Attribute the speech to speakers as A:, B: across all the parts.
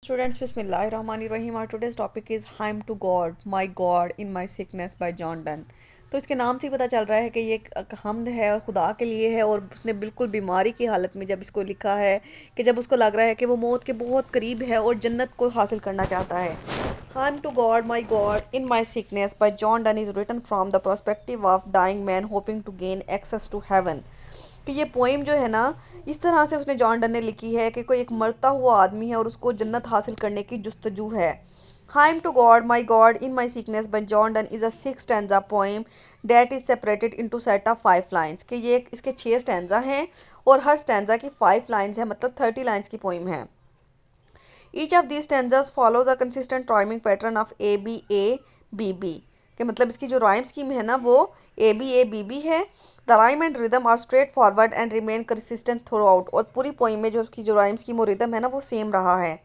A: Students, Bismillahirrahmanirrahim. Our today's topic is "I'm to God, my God in my sickness" by John Donne. तो इसके नाम से ही पता चल रहा है कि ये एक हमद है और खुदा के लिए है। और उसने बिल्कुल बीमारी की हालत में जब इसको लिखा है कि जब उसको लग रहा है कि वो मौत के बहुत करीब है और जन्नत को हासिल करना चाहता है। "I'm to God, my God in my sickness" by John Donne is written from the perspective of dying man hoping to gain access to heaven. कि ये पोइम जो है ना, इस तरह से उसने जॉन डन ने लिखी है कि कोई एक मरता हुआ आदमी है और उसको जन्नत हासिल करने की जुस्तजू है। "I'm to God, my God in my sickness" by John Donne is a six stanza poem that is separated into set of 5 lines। कि ये इसके 6 स्टैंजा हैं और हर स्टैंजा की 5 लाइन्स है, मतलब 30 लाइन्स की पोइम है। Each of these stanzas follows a consistent rhyming pattern of A B B. कि मतलब इसकी जो राइम स्कीम है ना वो ए बी बी है। The rhyme and rhythm are straightforward and remain consistent throughout. और पूरी पोइम में जो उसकी जो राइम स्कीम और रिदम है ना वो सेम रहा है।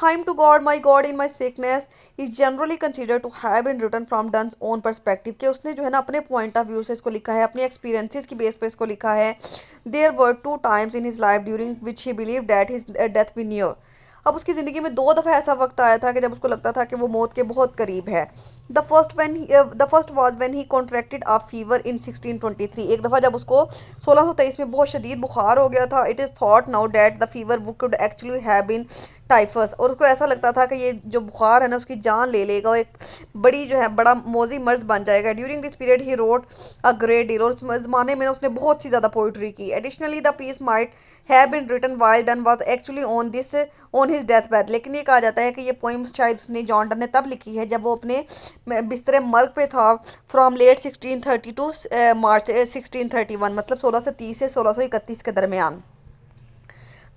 A: "I'm to God, my God in my sickness" is generally considered to have been written from Donne's own perspective। कि उसने जो है ना अपने पॉइंट ऑफ व्यू से इसको लिखा है, अपने एक्सपीरियंसेस की बेस पे इसको लिखा है। "There were 2 times in his life during which he believed that his death be near"। अब उसकी ज़िंदगी में 2 दफ़ा ऐसा वक्त आया था कि जब उसको लगता था कि वो मौत के बहुत करीब है। The first was when he contracted a fever in 1623। एक दफ़ा जब उसको 1623 में बहुत शदीद बुखार हो गया था। "It is thought now that the fever could actually have been typhus". और उसको ऐसा लगता था कि ये जो बुखार है ना उसकी जान ले लेगा और एक बड़ी जो है बड़ा मोजी मर्ज बन जाएगा। During this period he wrote a great deal. और उस ज़माने में उसने बहुत सी ज़्यादा पोइट्री की। Additionally the piece might have been written while Donne was actually on his death bed. लेकिन ये कहा जाता है कि ये पोइम शायद उसने जॉन डन ने तब लिखी है जब वो अपने बिस्तर मर्ग पे था। फ्रॉम लेट 1630 टू मार्च 1631, मतलब 1630 से 1631 के दरमियान।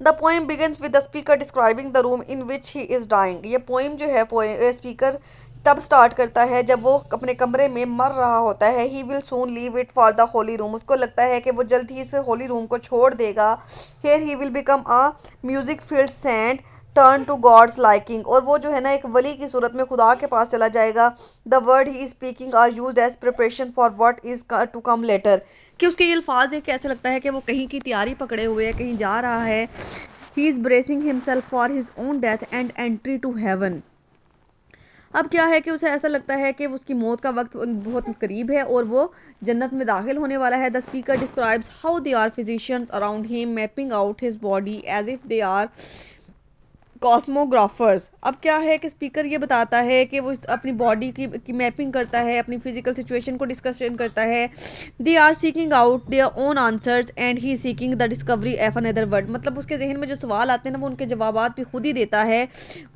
A: The poem begins with the speaker describing the room in which he is dying. ये पोइम जो है स्पीकर तब स्टार्ट करता है जब वो अपने कमरे में मर रहा होता है। "He will soon leave it for the Holi room". उसको लगता है कि वो जल्द ही इस होली रूम को छोड़ देगा। "Here he will become a music field sent turn to God's liking". और वो जो है ना एक वली की सूरत में खुदा के पास चला जाएगा। "The word he is speaking are use as preparation for what is to come later". कि उसके ये अल्फाज है कि ऐसा लगता है कि वो कहीं की तैयारी पकड़े हुए है, कहीं जा रहा है। "He is bracing himself for his own death and entry to heaven". अब क्या है कि उसे ऐसा लगता है कि उसकी मौत का वक्त बहुत करीब है और वो जन्नत में दाखिल होने वाला है। The speaker describes how they are physicians around him mapping out his body as if they are cosmographers. अब क्या है कि स्पीकर ये बताता है कि वो अपनी बॉडी की मैपिंग करता है, अपनी फिजिकल सिचुएशन को डिस्कशन करता है। "They are seeking out their own answers and he seeking the discovery of another world". मतलब उसके जहन में जो सवाल आते हैं ना वो उनके जवाबात भी खुद ही देता है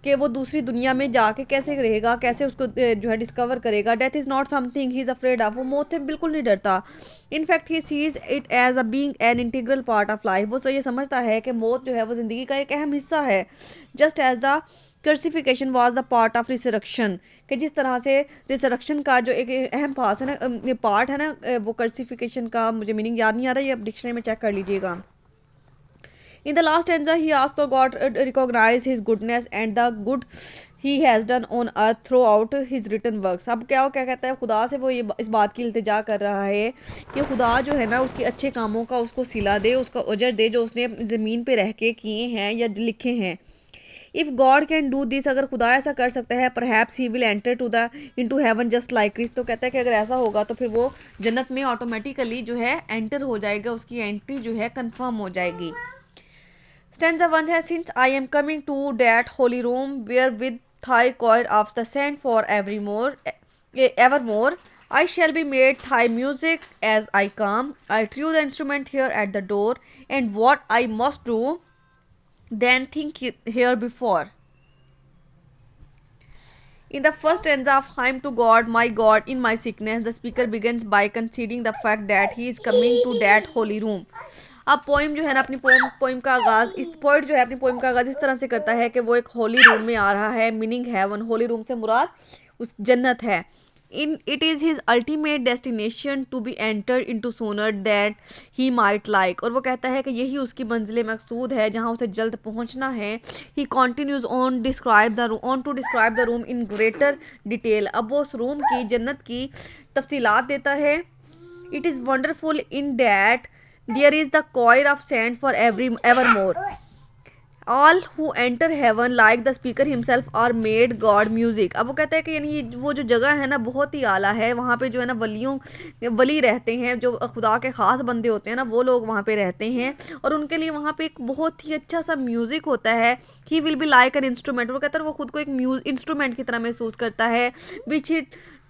A: कि वो दूसरी दुनिया में जाके कैसे रहेगा, कैसे उसको जो है डिस्कवर करेगा। "Death is not something he is afraid of". वो मौत से बिल्कुल नहीं डरता। "In fact he sees it as a being an integral part of life". वो तो ये समझता है कि मौत जो है वो ज़िंदगी का एक अहम हिस्सा है। "Just as the crucifixion was the part of resurrection". कि जिस तरह से रिसरक्शन का जो एक अहम पास है ना, ये पार्ट है ना, वो कर्सिफिकेशन का मुझे मीनिंग याद नहीं आ रहा, ये आप डिक्शनरी में चेक कर लीजिएगा। In the last stanza, he asks the God to recognize his goodness and the good he has done on earth throughout his written works। अब क्या कहता है खुदा से, वो ये इस बात की इल्तिजा कर रहा है कि खुदा जो है ना उसके अच्छे कामों का उसको सिला दे, उसका अजर दे जो उसने अपनी ज़मीन पे रह के किए हैं या लिखे हैं। "If God can do this", अगर खुदा ऐसा कर सकता है, "perhaps he will enter to the into heaven just like Christ". तो कहता है कि अगर ऐसा होगा तो फिर वो जन्नत में ऑटोमेटिकली जो है एंटर हो जाएगा, उसकी एंट्री जो है कंफर्म हो जाएगी। Stanza 1 है, "Since I am coming to that holy room where with thy choir of the saint for evermore, I shall be made thy music as I come. I trew the instrument here at the door, and what I must do, then think here before". In the first stanza of "I'm to God, my God in my sickness", the speaker begins by conceding the fact that he is coming to that holy room। अब poem जो है ना अपनी poem का आगाज़, इस poet जो है अपनी पोइम का आगाज़ इस तरह से करता है कि वो एक होली रूम में आ रहा है, मीनिंग हेवन। होली रूम से मुराद उस जन्नत है। इन "it is his ultimate destination to be enter into sooner that he might like". और वो कहता है कि यही उसकी मंजिल मकसूद है जहाँ उसे जल्द पहुँचना है। "He continues on to describe the room in greater detail". अब वो उस रूम की, जन्नत की तफसीलात देता है। "It is wonderful in that there is the choir of sand for evermore". All who enter heaven like the speaker himself are made God music. अब वो कहता है कि यानी ये वो जो जगह है ना बहुत ही आला है, वहाँ पे जो है ना वली रहते हैं, जो खुदा के ख़ास बंदे होते हैं ना वो लोग वहाँ पे रहते हैं, और उनके लिए वहाँ पे एक बहुत ही अच्छा सा म्यूज़िक होता है। He will be like an instrument, वो कहता है वो खुद को एक इंस्ट्रूमेंट की तरह महसूस करता है। Which he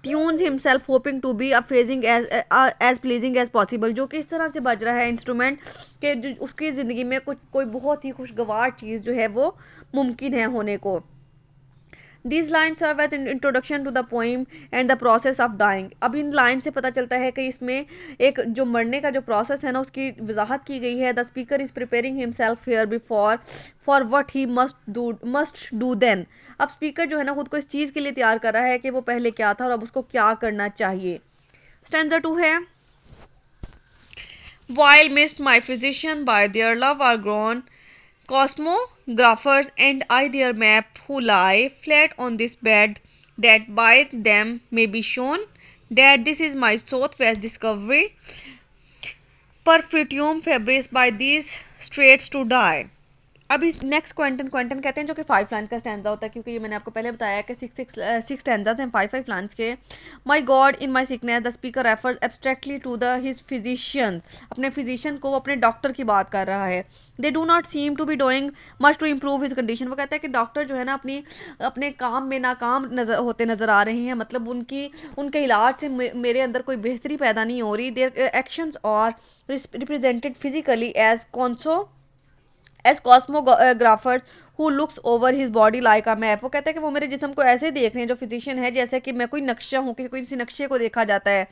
A: tunes himself hoping to be appeasing as pleasing as possible, जो कि इस तरह से बज रहा है इंस्ट्रूमेंट कि जो उसकी ज़िंदगी में कुछ कोई बहुत ही खुशगवार चीज़ जो है वो मुमकिन है होने को। These lines serve as an introduction to the poem and the process of dying। अब इन लाइन से पता चलता है कि इसमें एक जो मरने का जो प्रोसेस है ना उसकी वजाहत की गई है। The speaker is preparing himself here before for what he must do then. अब स्पीकर जो है ना खुद को इस चीज़ के लिए तैयार कर रहा है कि वो पहले क्या था और अब उसको क्या करना चाहिए। स्टैंजा 2 है, While missed my physician by their love are grown, cosmographers and I their map who lie flat on this bed, that by them may be shown, that this is my southwest discovery, perfume fabris by these straits to die। अब इस next Quentin कहते हैं जो कि 5 line का stanza होता है, क्योंकि ये मैंने आपको पहले बताया कि 6 स्टैंजाज हैं 5 लाइन्स के। My God in my sickness the speaker refers abstractly to the his physician, अपने फिजिशियन को, अपने डॉक्टर की बात कर रहा है। They do not seem to be doing much to improve his condition, वो कहता है कि डॉक्टर जो है ना अपने काम में नाकाम नज़र आ रहे हैं, मतलब उनके इलाज से मेरे अंदर कोई बेहतरी पैदा नहीं हो रही। Their actions are represented physically as cosmographers who looks over his body like a map, वो कहता है कि वो मेरे जिस्म को ऐसे देख रहे हैं जो फिजिशियन है जैसे कि मैं कोई नक्शा हूँ, किसी नक्शे को देखा जाता है।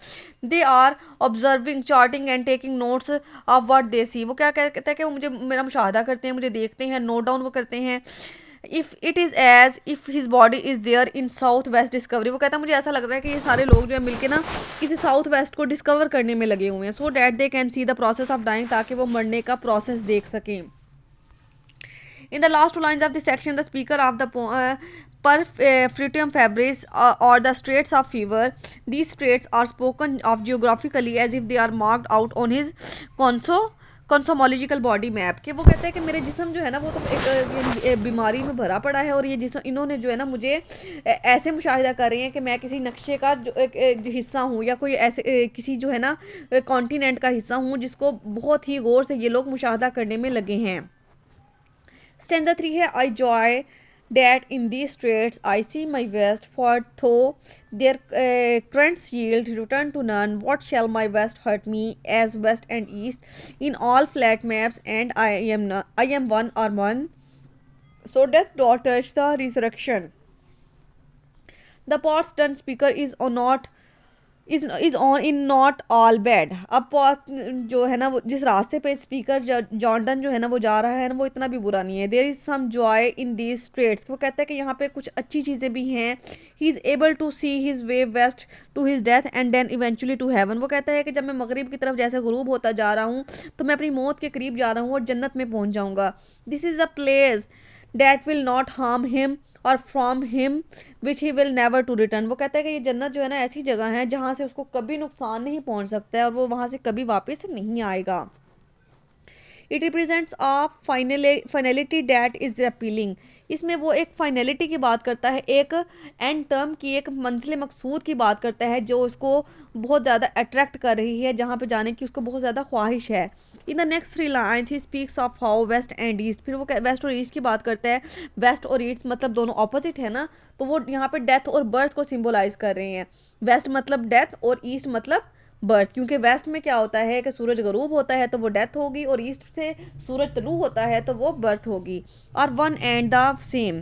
A: They are observing charting and taking notes of what they see, वो क्या कहता है कि वो मेरा मुशाहदा करते हैं, मुझे देखते हैं, नोट डाउन वो करते हैं। If it is as if his body is there in south west discovery, वो कहता है मुझे ऐसा लग रहा है कि ये सारे लोग जो है मिलके ना किसी साउथ वेस्ट को डिस्कवर करने में लगे हुए हैं। So that they can see the process of dying, ताकि वो मरने का प्रोसेस देख सकें। In the last 2 lines of this section, the speaker of the perfume fabris or the straits of fever, these straits are spoken of geographically as if they are marked out on his cosmological body map के। वो कहते हैं कि मेरे जिस्म जो है ना वो तो एक बीमारी में भरा पड़ा है, और ये जिस्म इन्होंने जो है ना मुझे ऐसे मुशाहिदा कर रहे हैं कि मैं किसी नक्शे का जो एक हिस्सा हूँ, या कोई ऐसे किसी जो है ना कॉन्टिनेंट का हिस्सा हूँ जिसको बहुत ही गौर से ये लोग मुशाहिदा करने में लगे हैं। Stanza 3 है, I joy that in these straits I see my west, for though their currents yield return to none, what shall my west hurt me as west and east in all flat maps, and I am one or one, so death doth touch the resurrection। The pot's done speaker is on in not all bad. अब pot जो है ना वो जिस रास्ते पे speaker Jordan जो है ना वो जा रहा है ना वो इतना भी बुरा नहीं है। There is some joy in these straits, वो कहता है कि यहाँ पे कुछ अच्छी चीज़ें भी हैं। He is able to see his way west to his death and then eventually to heaven, वो कहता है कि जब मैं मगरिब की तरफ जैसे गुरूब होता जा रहा हूँ तो मैं अपनी मौत के करीब जा रहा हूँ और जन्नत में पहुँच जाऊँगा। This is a place that will not harm him or from him which he will never to return, वो कहता है कि ये जन्नत जो है ना ऐसी जगह है जहाँ से उसको कभी नुकसान नहीं पहुँच सकता है और वो वहाँ से कभी वापस नहीं आएगा। It represents a finality that is appealing, इसमें वो एक फाइनलिटी की बात करता है, एक एंड टर्म की, एक मंजिल मकसूद की बात करता है जो उसको बहुत ज़्यादा अट्रैक्ट कर रही है, जहाँ पे जाने की उसको बहुत ज़्यादा ख्वाहिश है। In the next 3 lines he speaks of how west and east, फिर वो वेस्ट और ईस्ट की बात करता है। वेस्ट और ईस्ट मतलब दोनों ऑपोजिट है ना, तो वो यहाँ पे डेथ और बर्थ को सिम्बोलाइज कर रहे हैं। वेस्ट मतलब डेथ और ईस्ट मतलब बर्थ, क्योंकि वेस्ट में क्या होता है कि सूरज गरूब होता है तो वो डेथ होगी, और ईस्ट से सूरज तलू होता है तो वो बर्थ होगी, और one and the same.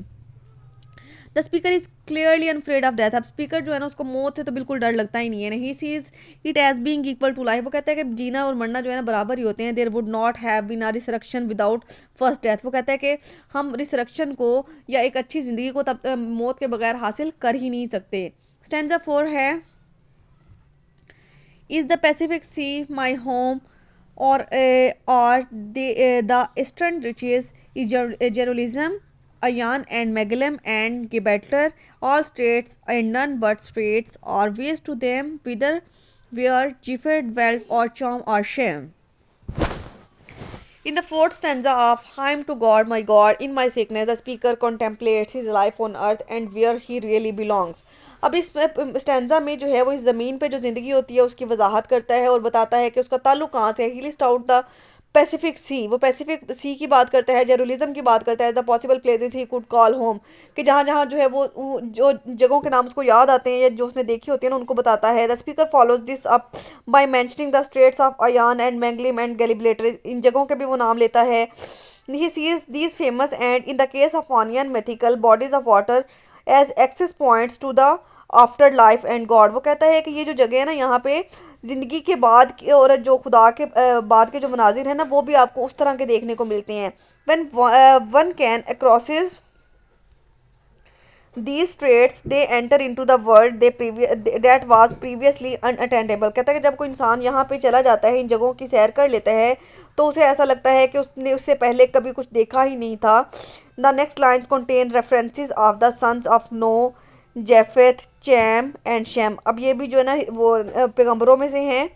A: The speaker is clearly unafraid of death, अब स्पीकर जो है ना उसको मौत से तो बिल्कुल डर लगता ही नहीं है। He sees it as being equal to life, वो कहता है कि जीना और मरना जो है ना बराबर ही होते हैं। There would not have been a resurrection without first death, वो कहता है कि हम रिसरेक्शन को या एक अच्छी ज़िंदगी को तब मौत के बगैर हासिल कर ही नहीं सकते। स्टैंजा 4 है, Is the Pacific Sea my home, or the eastern reaches is Jerusalem, Ayan and Megalem and Gibraltar, all straits and none but straits are ways to them, whether where Gifford, Welt or Chom or Shem। In the fourth stanza of Hymn to God, my God, in my sickness, the speaker contemplates his life on earth and where he really belongs. अब इस stanza में जो है वो इस ज़मीन पे जो ज़िंदगी होती है उसकी वजाहत करता है और बताता है कि उसका ताल्लुक कहाँ से है। He list out the Pacific sea, वो पैसिफिक सी की बात करता है, जेरूलिज्म की बात करता है, the possible places he could call home, कि जहाँ जहाँ जो है वो जो जगहों के नाम उसको याद आते हैं या जो उसने देखी होती है ना उनको बताता है। The speaker follows this up by mentioning the straits of Anian and Magellan and Gibraltar, इन जगहों के भी वो नाम लेता है। He sees these famous and in the case of Anian mythical bodies of water as access points to the after life and God. वो कहता है कि ये जो जगह है ना यहाँ पे ज़िंदगी के बाद के और जो खुदा के बाद के जो मनाजिर हैं ना वो भी आपको उस तरह के देखने को मिलते हैं। When one can across these traits they enter into the world that was previously unattainable। कहता है कि जब कोई इंसान यहाँ पे चला जाता है, इन जगहों की सैर कर लेता है, तो उसे ऐसा लगता है कि उसने उससे पहले कभी कुछ देखा ही नहीं था। The next line contain references of the sons of Noah, Japheth, Cham and Shem. अब ये भी जो है ना वो पैगंबरों में से हैं,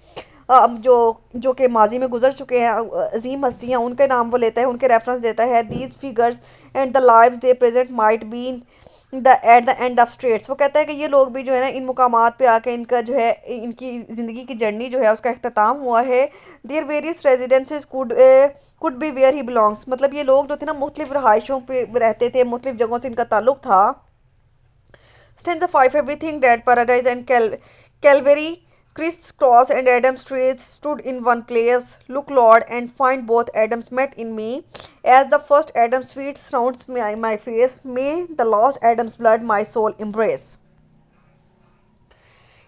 A: अब जो कि माजी में गुजर चुके हैं, अजीम हस्तियाँ, उनके नाम वो लेता है, उनके रेफरेंस देता है। These figures and the lives they present might be the at the end of straits. वो कहता है कि ये लोग भी जो है ना इन मुकामात पे आके इनका जो है इनकी ज़िंदगी की जर्नी जो है उसका अख्ताम हुआ है। There various residences could be where he belongs, मतलब ये लोग जो थे ना मुख्तलिफ रहाइशों पे रहते थे, मुख्तलिफ जगहों से इनका ताल्लुक था। Stanza 5, everything that paradise and Calvary, Christ's cross and Adam's trees stood in one place. Look, Lord, and find both Adams met in me. As the first Adam's feet surrounds my face, may the last Adam's blood my soul embrace.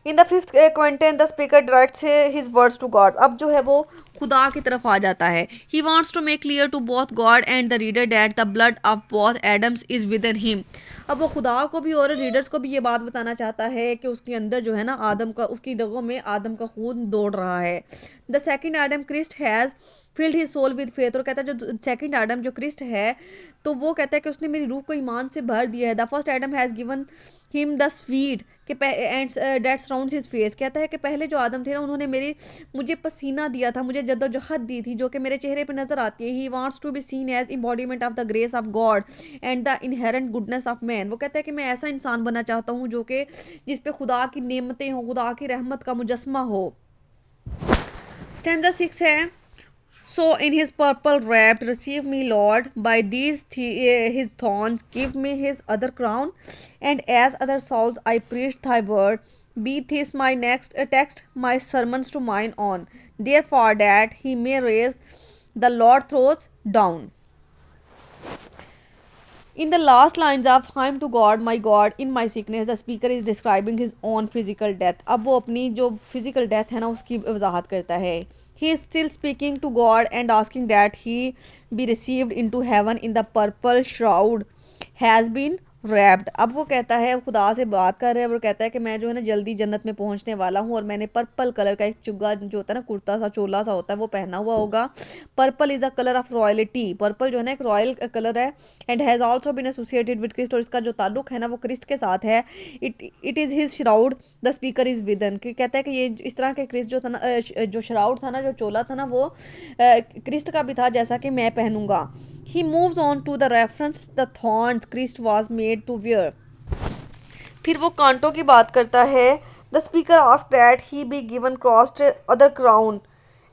A: In the fifth quatrain the speaker directs his words to God. अब जो है वो खुदा की तरफ आ जाता है। He wants to make clear to both God and the reader that the blood of both Adams is within him. अब वो खुदा को भी और रीडर्स को भी ये बात बताना चाहता है कि उसके अंदर जो है ना आदम का, उसकी रगों में आदम का खून दौड़ रहा है। The second Adam Christ has filled his soul with faith. और कहता है जो सेकंड एडम जो क्रिस्ट है तो वो कहता है कि उसने मेरी रूह को ईमान से भर दिया है। The first Adam has given him the sweet के and that surrounds his face. कहता है कि पहले जो आदम थे ना उन्होंने मुझे पसीना दिया था, मुझे जद्दोजहद दी थी जो कि मेरे चेहरे पे नज़र आती है। He wants to be seen as embodiment of the grace of God and the inherent goodness of man. वो कहता है कि मैं ऐसा इंसान बनना चाहता हूँ जो कि जिस पे खुदा की नेमतें हों, खुदा की रहमत का मुजस्मा हो। स्टैंजा 6 है, so in his purple wrapped, receive me, Lord, by these his thorns, give me his other crown, and as other souls I preach thy word. Be this my next text, my sermons to mine own. Therefore that he may raise the Lord throws down. In the last lines of Hymn to God, my God, in my sickness, the speaker is describing his own physical death. अब वो अपनी जो physical death है ना उसकी वजाहत करता है। He is still speaking to God and asking that he be received into heaven in the purple shroud has been wrapped। अब वो कहता है, खुदा से बात कर रहा है, वो कहता है कि मैं जो है ना जल्दी जन्नत में पहुंचने वाला हूँ और मैंने पर्पल कलर का एक चुग्गा जो होता है ना, कुर्ता सा चोला सा होता है, वो पहना हुआ होगा। Purple is a colour of royalty, purple जो है ना एक रॉयल कलर है। And has also been associated with Christ, और इसका जो ताल्लुक है ना वो क्रिस्ट के साथ है। It is his shroud the speaker is within. कहता है कि ये इस तरह के क्रिस्ट जो था ना, जो श्राउड था ना, जो चोला था ना, वो क्रिस्ट का भी था जैसा कि मैं पहनूंगा। He moves on to the reference the thorns Christ was made to wear। फिर वो कांटों की बात करता है। The speaker ask that he be given crossed other crown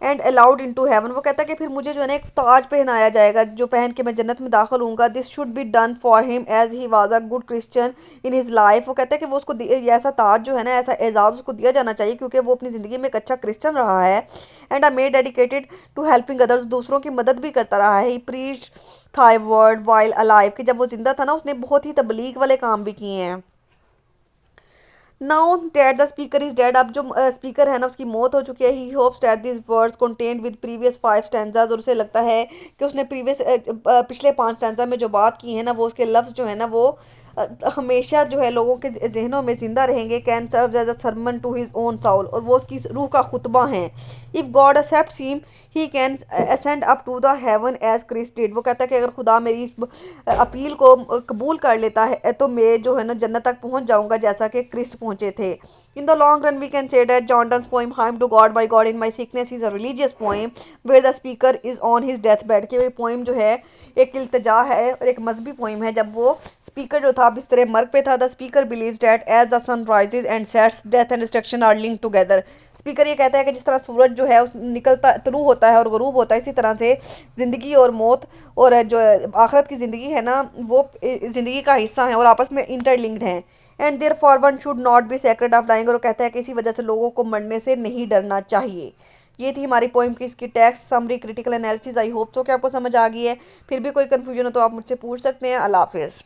A: and allowed into heaven. वो कहता है कि फिर मुझे जो है ना एक ताज पहनाया जाएगा जो पहन के मैं जन्नत में दाखिल होऊंगा। This should be done for him as he was a good Christian in his life. वो कहता है कि वो उसको ऐसा ताज जो है ना, ऐसा एजाज़ उसको दिया जाना चाहिए क्योंकि वो अपनी ज़िंदगी में एक अच्छा क्रिश्चियन रहा है। And a made dedicated to helping others, दूसरों की मदद भी करता रहा है। He preach thy word while alive, कि जब वो जिंदा था ना उसने बहुत ही तबलीग वाले काम भी किए हैं। Now that the speaker is dead, अब जो स्पीकर है ना उसकी मौत हो चुकी है। He hopes that this words contained with previous 5 stanzas, और उसे लगता है कि उसने पिछले 5 स्टैंजा में जो बात की है ना वो उसके लफ्ज़ जो है ना वो हमेशा जो है लोगों के जहनों में ज़िंदा रहेंगे। Can serve as a sermon to his own soul, और वो उसकी रूह का खुतबा हैं। If God accepts him he can ascend up to the heaven as Christ did. वो कहता है कि अगर खुदा मेरी इस अपील को कबूल कर लेता है तो मैं जो है ना जन्नत तक पहुंच जाऊंगा, जैसा कि क्रिस्ट पहुंचे थे। In the long run we can say that Jordan's poem hymn to God by God in my sickness is a religious poem where the speaker is on his death bed. कि वो poem जो है एक इल्तजा है और एक मजहबी poem है। जब वो स्पीकर जो था बिस्तर मर्ग पे था, the speaker believes that as the sun rises and sets death and destruction are linked together. Speaker ये कहता है कि जिस तरह सूरज जो है उस निकलता तुलू होता है और गरूब होता है, इसी तरह से ज़िंदगी और मौत और जो आखिरत की ज़िंदगी है ना वो ज़िंदगी का हिस्सा है और आपस में इंटरलिंक्ड हैं। And therefore one should not be sacred of dying. और वो कहता है कि इसी वजह से लोगों को मरने से नहीं डरना चाहिए। ये थी हमारी पोइम की इसकी text summary critical analysis. I hope so कि आपको समझ आ गई है। फिर भी कोई कन्फ्यूजन हो तो आप मुझसे पूछ सकते हैं। अल्लाह हाफिज़।